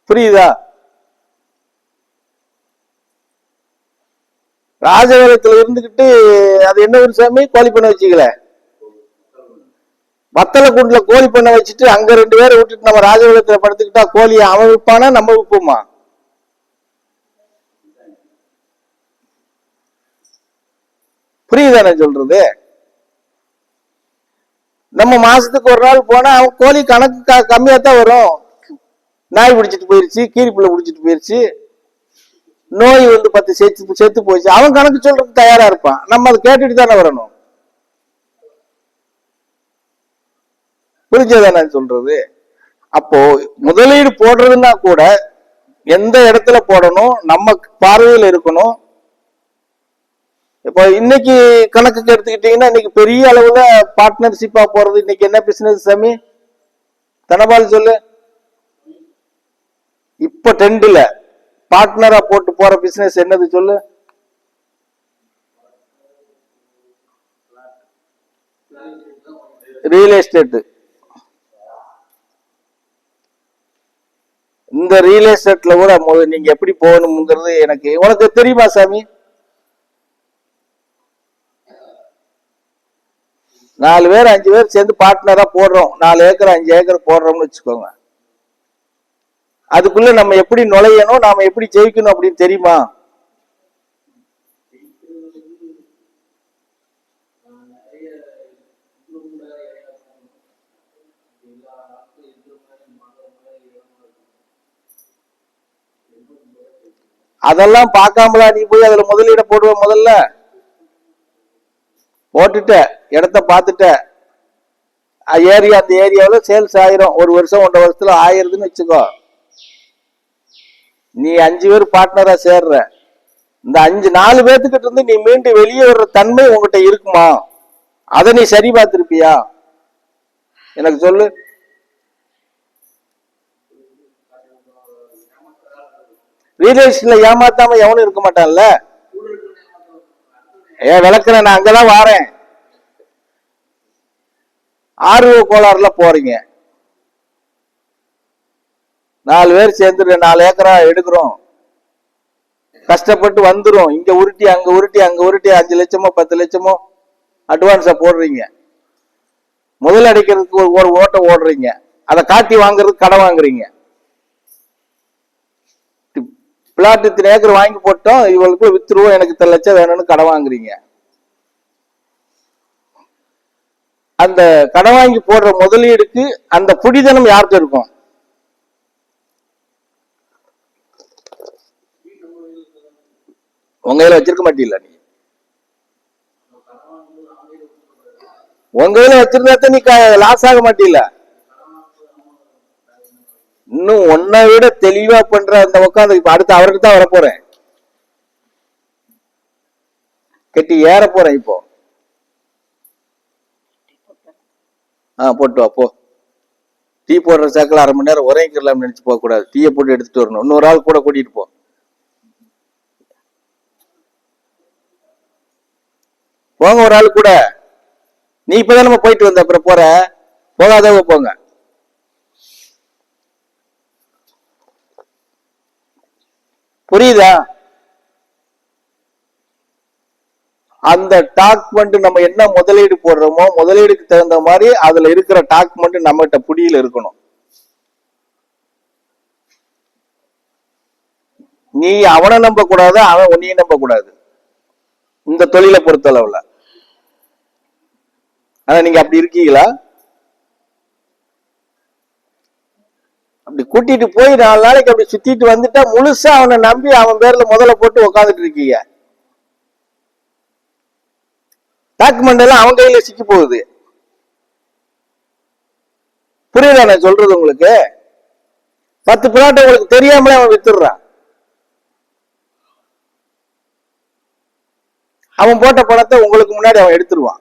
புரியுதா? ராஜபாளையத்துல இருந்துகிட்டு அது என்ன ஒரு சாமி கோழி பண்ண வச்சுக்கல, வத்தலை கூண்டுல கோழி பண்ண வச்சுட்டு அங்க 2 பேரை விட்டுட்டு நம்ம ராஜபாளையத்துல படுத்துக்கிட்டா கோழியை அவன் விற்பானா நம்ம விற்போமா? புரியுதா நான் சொல்றது? நம்ம மாசத்துக்கு ஒரு நாள் போனா அவன் கோழி கணக்கு கம்மியா தான் வரும். நாய் பிடிச்சிட்டு போயிருச்சு, கீரி புள்ள பிடிச்சிட்டு போயிருச்சு, நோய் 10 செத்து போச்சு, அவன் கணக்கு சொல்றதுக்கு தயாரா இருப்பான். நம்ம அதை கேட்டுட்டு தானே வரணும். புரிஞ்சதா நான் சொல்றது? அப்போ முதலீடு போடுறதுன்னா கூட எந்த இடத்துல போடணும், நம்ம பார்வையில் இருக்கணும். இப்போ இன்னைக்கு கணக்குக்கு எடுத்துக்கிட்டீங்கன்னா இன்னைக்கு பெரிய அளவுல பார்ட்னர்ஷிப்பா போறது இன்னைக்கு என்ன பிசினஸ் சாமி? தனபால் சொல்லு. இப்ப ட்ரெண்ட்ல பார்ட்னரா போட்டு போற பிசினஸ் என்னது சொல்லு? Real estate. இந்த ரியல் எஸ்டேட்ல கூட நீங்க எப்படி போகணுங்கிறது உனக்கு தெரியுமா சாமி? 4 பேர் 5 பேர் சேர்ந்து பார்ட்னரா போடுறோம், 4 ஏக்கர் 5 ஏக்கர் போடுறோம்னு வச்சுக்கோங்க. அதுக்குள்ள நம்ம எப்படி நுழையணும், நாம எப்படி ஜெயிக்கணும் அப்படின்னு தெரியுமா? அதெல்லாம் பார்க்காமலா நீ போய் அதுல முதலீட போடுவ? முதல்ல போட்டுட்ட இடத்த பார்த்துட்ட, ஏரியா அந்த ஏரியாவில் சேல்ஸ் ஆயிரும், 1 வருஷம் 1.5 வருஷத்துல ஆயிருதுன்னு வச்சுக்கோ. நீ 5 பேர் பார்ட்னரா சேர்ற, இந்த 4 பேர்த்துக்கிட்ட இருந்து நீ மீண்டு வெளியே வர்ற தன்மை உங்ககிட்ட இருக்குமா? அதை நீ சரி பார்த்திருப்பியா? எனக்கு சொல்லு. ரியல் எஸ்டேட்ல ஏமாத்தாம எவனும் இருக்க மாட்டான்ல. விளக்குறேன், நான் அங்கதான் வாரேன். ஆர்வ கோளாறுல போறீங்க, 4 பேர் சேர்ந்து 4 ஏக்கரா எடுக்கிறோம், கஷ்டப்பட்டு வந்துரும். இங்க உருட்டி அங்க உருட்டி அங்க உருட்டி 5 லட்சமோ 10 லட்சமோ அட்வான்ஸா போடுறீங்க. முதல் அடிக்கிறதுக்கு ஒரு ஓட்ட ஓடுறீங்க, அதை காட்டி வாங்குறதுக்கு கடன் வாங்குறீங்க. பிளாட் 3 ஏக்கர் வாங்கி போட்டோம், இவளுக்கு வித்துருவோம், எனக்கு 10 லட்சம் வேணும்னு கடன் வாங்குறீங்க. அந்த கடன் வாங்கி போடுற முதலீடுக்கு அந்த புடிதனம் யாருக்கு இருக்கும்? உங்க கையில வச்சிருக்க மாட்டீங்களா? நீ உங்க கையில வச்சிருந்தா நீ லாஸ் ஆக மாட்டீல. இன்னும் உன்னை விட தெளிவா பண்ற அந்த உட்காந்து இப்ப அடுத்து அவருக்கு தான் வரப்போறேன், கட்டி ஏற போறேன் இப்போ. போட்டு வா போ. டீ போடுற சாக்கில் 1/2 மணி நேரம் உரைக்கலாம்னு நினைச்சு போக கூடாது. டீயை போட்டு எடுத்துட்டு வரணும். இன்னொரு ஆள் கூட கூட்டிட்டு போ. போங்க ஒரு ஆள் கூட. நீ இப்பதான் நம்ம போயிட்டு வந்த, அப்புறம் போற போகாதவங்க போங்க. புரியுதா? அந்த டாக்குமெண்ட் நம்ம என்ன முதலீடு போடுறோமோ முதலீடுக்கு தகுந்த மாதிரி அதுல இருக்கிற டாக்குமெண்ட் நம்மகிட்ட புடியில இருக்கணும். நீ அவனை நம்ப கூடாது, அவன் உன்னையும் நம்ப கூடாது இந்த தொழிலை பொறுத்த அளவுல. ஆனா நீங்க அப்படி இருக்கீங்களா? அப்படி கூட்டிட்டு போய் 4 நாளைக்கு அப்படி சுத்திட்டு வந்துட்டா முழுசா அவனை நம்பி அவன் பேர்ல முதல்ல போட்டு உக்காந்துட்டு இருக்கீங்க. டாக்குமெண்ட் எல்லாம் அவன் கையில சிக்கி போகுது. புரியுதா நான் சொல்றது உங்களுக்கு? 10 பிளாட் உங்களுக்கு தெரியாமலே அவன் வித்துடுறான். அவன் போட்ட பணத்தை உங்களுக்கு முன்னாடி அவன் எடுத்துருவான்.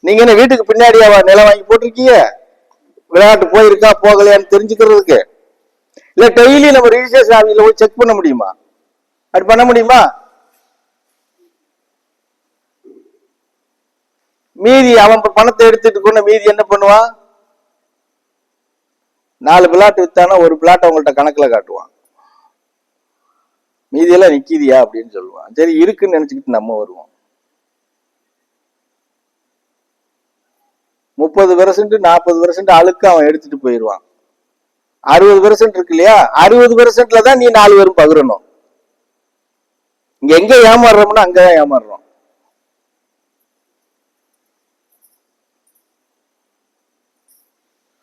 நீங்க என்ன வீட்டுக்கு பின்னாடி அவன் நிலம் வாங்கி போட்டிருக்கீங்க? விளையாட்டு போயிருக்கா போகலையான்னு தெரிஞ்சுக்கிறதுக்கு? இல்ல டெய்லி நம்ம ரிஜிஸ்ட்ரேஷன் ஆபீஸ்ல போய் செக் பண்ண முடியுமா? அப்படி பண்ண முடியுமா? மீதி அவன் பணத்தை எடுத்துட்டு கொண்டு மீதி என்ன பண்ணுவான்? 4 பிளாட் வித்தானா ஒரு பிளாட் அவங்கள்ட்ட கணக்குல காட்டுவான், மீதியெல்லாம் நிக்கிதியா அப்படின்னு சொல்லுவான். சரி இருக்குன்னு நினைச்சுக்கிட்டு நம்ம வருவோம். 30% 40% அழுக்கு அவன் எடுத்துட்டு போயிடுவான். 60% இருக்கு இல்லையா, 60%ல தான் நீ 4 பேரும் பகிரணும். இங்க எங்க ஏமாறுறோம்னா அங்கதான் ஏமாறுறோம்.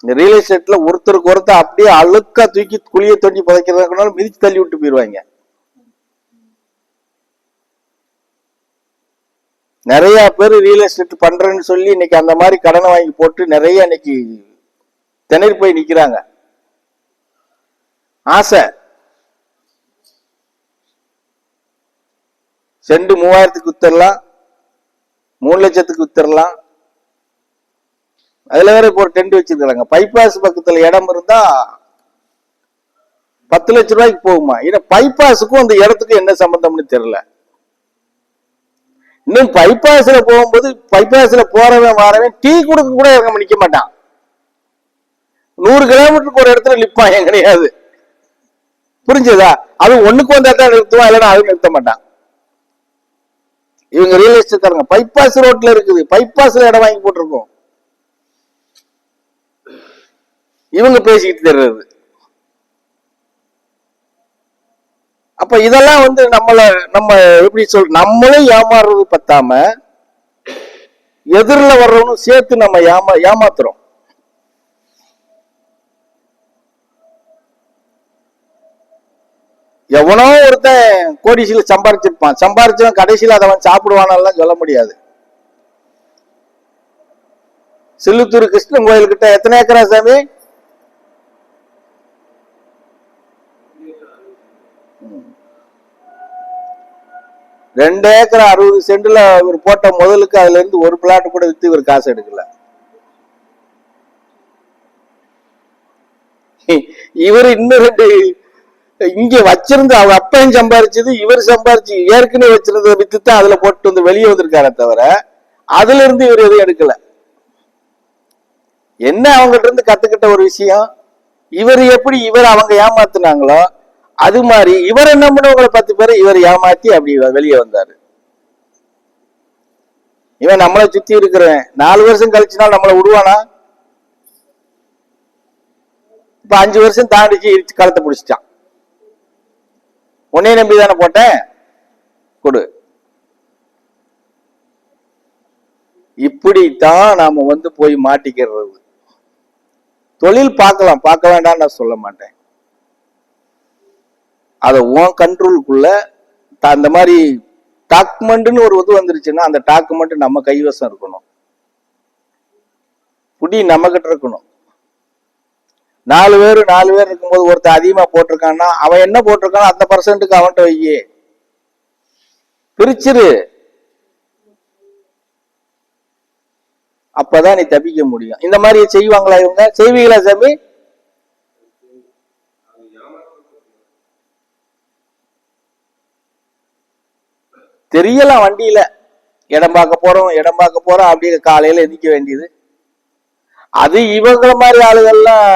இந்த ரியல் எஸ்டேட்ல ஒருத்தருக்கு ஒருத்தர் அப்படியே அழுக்கா தூக்கி குழிய தோண்டி புதைக்கிறதுனால மிதிச்சு தள்ளி விட்டு போயிடுவாங்க. நிறைய பேர் ரியல் எஸ்டேட் பண்றேன்னு சொல்லி இன்னைக்கு அந்த மாதிரி கடனை வாங்கி போட்டு நிறைய இன்னைக்கு திணறி போய் நிக்கிறாங்க. ஆசை செண்டு 3000க்கு வித்தரலாம், 3 லட்சத்துக்கு வித்தரலாம். அதுல வேற இப்போ ஒரு டென்ட் வச்சிருக்காங்க. பைபாஸ் பக்கத்துல இடம் இருந்தா 10 லட்சம் ரூபாய்க்கு போகுமா? ஏன்னா பைபாஸுக்கும் அந்த இடத்துக்கும் என்ன சம்பந்தம்னு தெரியல. இன்னும் பைபாஸ்ல போகும்போது பைபாஸ்ல போறவன் வரவன் டீ கொடுக்க கூட இறங்க நிக்க மாட்டான். 100 கிலோமீட்டருக்கு ஒரு இடத்துல நிப்பான், ஏன் கிடையாது. புரிஞ்சதா? அது ஒண்ணுக்கு வந்தா தான் நிறுத்துவான், இல்லைன்னா அது நிறுத்த மாட்டான். இவங்க ரியல் எஸ்டேட் தரங்க பைபாஸ் ரோட்ல இருக்குது, பைபாஸ்ல இடம் வாங்கி போட்டிருக்கோம். இவங்க பேசிக்கிட்டு தர்றது. அப்ப இதெல்லாம் நம்ம எப்படி நம்மளும் ஏமாறுறது பத்தாம எதிரில் வர்றவனும் சேர்த்து நம்ம ஏமாத்துறோம். எவனோ ஒருத்தன் கோடிசில சம்பாரிச்சிருப்பான், சம்பாரிச்சவன் கடைசியில் அதவன் சாப்பிடுவானெல்லாம் சொல்ல முடியாது. சில்லுத்தூர் கிருஷ்ணன் கோயில் கிட்ட எத்தனை ஏக்கரா சாமி? 2 ஏக்கர் 60 சென்ட்ல இவர் போட்ட முதலுக்கு அதுல இருந்து ஒரு பிளாட் கூட வித்து இவர் காசு எடுக்கல. இவர் இன்னும் 2 இங்க வச்சிருந்து அவங்க அப்பையும் சம்பாரிச்சது இவர் சம்பாரிச்சு ஏற்கனவே வச்சிருந்ததை வித்துத்தான் அதுல போட்டு வந்து வெளியே வந்திருக்காரே தவிர அதுல இருந்து இவர் எதுவும் எடுக்கல. என்ன அவங்ககிட்ட இருந்து கத்துக்கிட்ட ஒரு விஷயம், இவர் எப்படி அவங்க ஏமாத்துனாங்களோ அது மாதிரி இவர் என்ன பண்ணவங்களை 10 பேரை இவர் ஏமாத்தி அப்படி வெளியே வந்தாரு. இவன் நம்மளை சுத்தி இருக்கிறவன் 4 வருஷம் கழிச்சுனாலும் நம்மளை விடுவானா? இப்ப 5 வருஷம் தாண்டிச்சு இடிச்சு களத்தை பிடிச்சிட்டான். உன்னைய நம்பி தானே போட்டேன், கொடு. இப்படித்தான் நாம போய் மாட்டிக்கிறது. தொழில் பார்க்கலாம், பார்க்க வேண்டாம் நான் சொல்ல மாட்டேன். அதை உன் கண்ட்ரோலுக்குள்ள அந்த மாதிரி டாக்குமெண்ட்னு ஒரு இது வந்துருச்சுன்னா அந்த டாக்குமெண்ட் நம்ம கைவசம் இருக்கணும், புடி நம்ம கிட்ட இருக்கணும். 4 பேர் இருக்கும்போது ஒருத்தர் அதிகமா போட்டிருக்கான்னா அவன் என்ன போட்டிருக்கானோ அந்த பர்சன்ட்டுக்கு அவன்கிட்ட வையே, பிரிச்சிரு. அப்பதான் நீ தப்பிக்க முடியும். இந்த மாதிரி செய்வாங்களா இவங்க? செய்வீங்களா சாமி? தெரியலாம். வண்டியில இடம் பார்க்க போறோம் அப்படியே காலையில எந்திக்க வேண்டியது. அது இவங்கள மாதிரி ஆளுகள்லாம்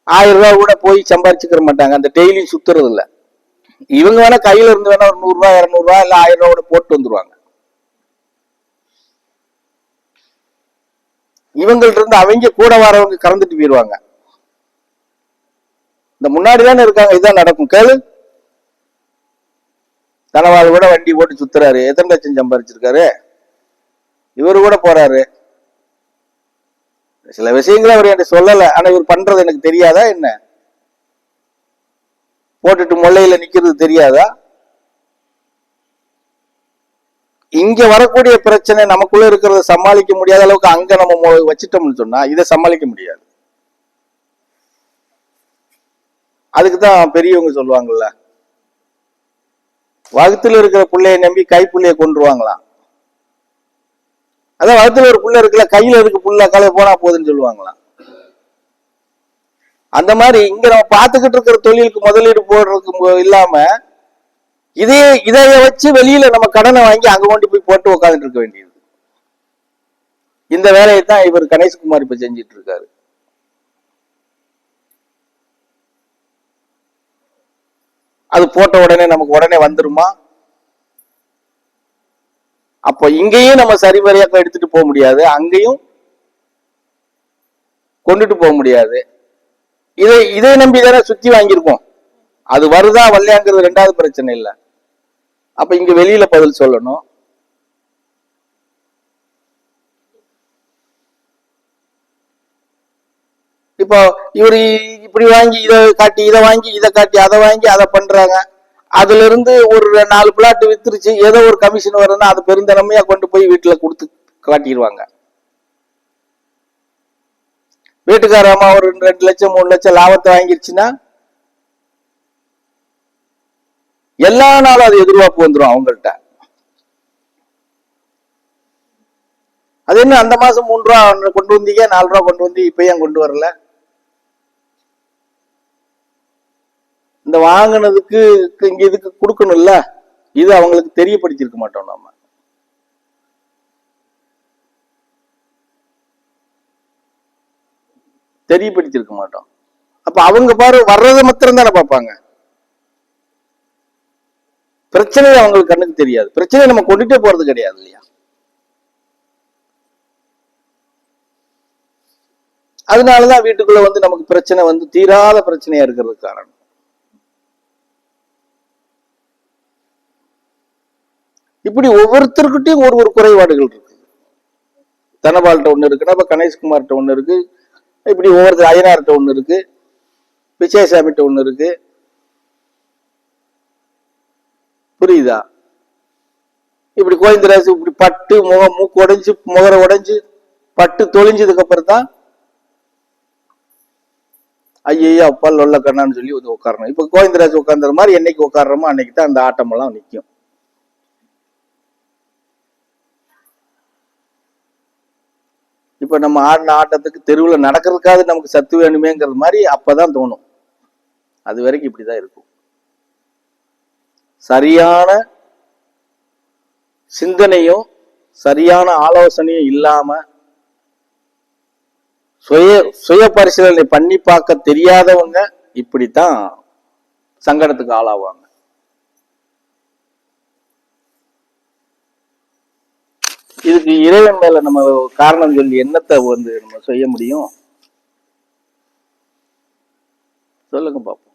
1000 ரூபாய் கூட போய் சம்பாரிச்சுக்கிற மாட்டாங்க, அந்த டெய்லி சுத்துறது இல்ல. இவங்க வேணா கையில இருந்து வேணா ஒரு 100 ரூபாய் 200 ரூபாய் இல்ல 1000 ரூபாய் கூட போட்டு வந்துருவாங்க. இவங்கள்ட்ட இருந்து அவங்க கூட வரவங்க கறந்துட்டு போயிடுவாங்க. இந்த முன்னாடி தானே இருக்காங்க, இதுதான் நடக்கும். கேளு, தனவாள் கூட வண்டி போட்டு சுத்துறாரு, எத்தனை லட்சம் சம்பாரிச்சிருக்காரு. இவரு கூட போறாரு. சில விஷயங்களை அவர் என்கிட்ட சொல்லல, ஆனா இவர் பண்றது எனக்கு தெரியாதா என்ன? போட்டுட்டு முல்லையில நிக்கிறது தெரியாதா? இங்க வரக்கூடிய பிரச்சனை நமக்குள்ள இருக்கிறத சமாளிக்க முடியாத அளவுக்கு அங்க நம்ம வச்சிட்டோம்னு சொன்னா இதை சமாளிக்க முடியாது. அதுக்குதான் பெரியவங்க சொல்லுவாங்கல்ல, வகுத்துல இருக்கிற பிள்ளைய நம்பி கைப்புள்ளைய கொண்டுருவாங்களாம். அதான் வகுத்துல ஒரு புள்ள இருக்குல்ல, கையில இருக்கு புள்ள, கலை போனா போதுன்னு சொல்லுவாங்களாம். அந்த மாதிரி இங்க நம்ம பார்த்துக்கிட்டு இருக்கிற தொழிலுக்கு முதலீடு போடுறதுக்கு இல்லாம இதைய வச்சு வெளியில நம்ம கடனை வாங்கி அங்க கொண்டு போய் போட்டு உட்காந்துட்டு இருக்க வேண்டியது. இந்த வேலையை தான் இவர் கணேஷ்குமார் இப்ப செஞ்சிட்டு இருக்காரு. அது போட்ட உடனே நமக்கு உடனே வந்துருமா? அப்ப இங்கேயும் நம்ம சரிவரையாக எடுத்துட்டு போக முடியாது, அங்கேயும் கொண்டுட்டு போக முடியாது. இதை நம்பி தானே சுத்தி வாங்கியிருக்கோம். அது வருதா வரலையாங்கிறது ரெண்டாவது பிரச்சனை இல்லை. அப்ப இங்க வெளியில பதில் சொல்லணும். இப்போ இவரு இப்படி வாங்கி இதை காட்டி இதை வாங்கி இதை காட்டி அதை வாங்கி அதை பண்றாங்க. அதுல இருந்து ஒரு 4 பிளாட் வித்துருச்சு, ஏதோ ஒரு கமிஷன் வரும்னா அது பெருந்தனமையா கொண்டு போய் வீட்டுல கொடுத்து காட்டிடுவாங்க. வீட்டுக்கார அம்மா ஒரு 2 லட்சம் 3 லட்சம் லாபத்தை வாங்கிருச்சுன்னா எல்லா நாளும் அது எதிர்பார்ப்பு வந்துடும் அவங்கள்ட்ட. அது என்ன அந்த மாசம் 3 ரூபா கொண்டு வந்தீங்க, 4 ரூபா கொண்டு வந்து இப்ப ஏன் கொண்டு வரல? இந்த வாங்கினதுக்கு இங்க இதுக்கு கொடுக்கணும்ல, இது அவங்களுக்கு தெரியப்படுத்திருக்க மாட்டோம். நம்ம தெரியப்படுத்திருக்க மாட்டோம். அப்ப அவங்க பாரு வர்றதை மாத்திரம் தானே பார்ப்பாங்க, பிரச்சனை அவங்களுக்கு கண்ணுக்கு தெரியாது. பிரச்சனை நம்ம கொண்டுட்டே போறது கிடையாது இல்லையா? அதனாலதான் வீட்டுக்குள்ள வந்து நமக்கு பிரச்சனை வந்து தீராத பிரச்சனையா இருக்கிறது காரணம். இப்படி ஒவ்வொருத்தருக்கிட்டையும் ஒரு குறைபாடுகள் இருக்கு. தனபால்கிட்ட ஒண்ணு இருக்குன்னா இப்ப கணேஷ்குமார்கிட்ட ஒண்ணு இருக்கு, இப்படி ஒவ்வொருத்தர் அய்யனார்கிட்ட ஒண்ணு இருக்கு, விஜயசாமிகிட்ட ஒண்ணு இருக்கு. புரியுதா? இப்படி கோவிந்தராஜ் இப்படி பட்டு மூக்கு உடைஞ்சு முகர உடைஞ்சு பட்டு தொழிஞ்சதுக்கு அப்புறம் தான் ஐயா அப்பா லொல்ல கண்ணான்னு சொல்லி உட்காரணும். இப்ப கோவிந்தராஜ் உட்கார்ந்த மாதிரி என்னைக்கு உட்காடுறோமோ அன்னைக்கு தான் அந்த ஆட்டம் எல்லாம் நிற்கும். இப்ப நம்ம ஆடின ஆட்டத்துக்கு தெருவில் நடக்கிறதுக்காவது நமக்கு சத்து வேணுமேங்கிறது மாதிரி அப்பதான் தோணும். அது வரைக்கும் இப்படிதான் இருக்கும். சரியான சிந்தனையும் சரியான ஆலோசனையும் இல்லாம சுய பரிசீலனை பண்ணி பார்க்க தெரியாதவங்க இப்படித்தான் சங்கடத்துக்கு ஆளாவாங்க. இதுக்கு இறைவன் மேல நம்ம காரணம் சொல்லி என்னத்தை வந்து நம்ம செய்ய முடியும்? சொல்லுங்க பாப்போம்.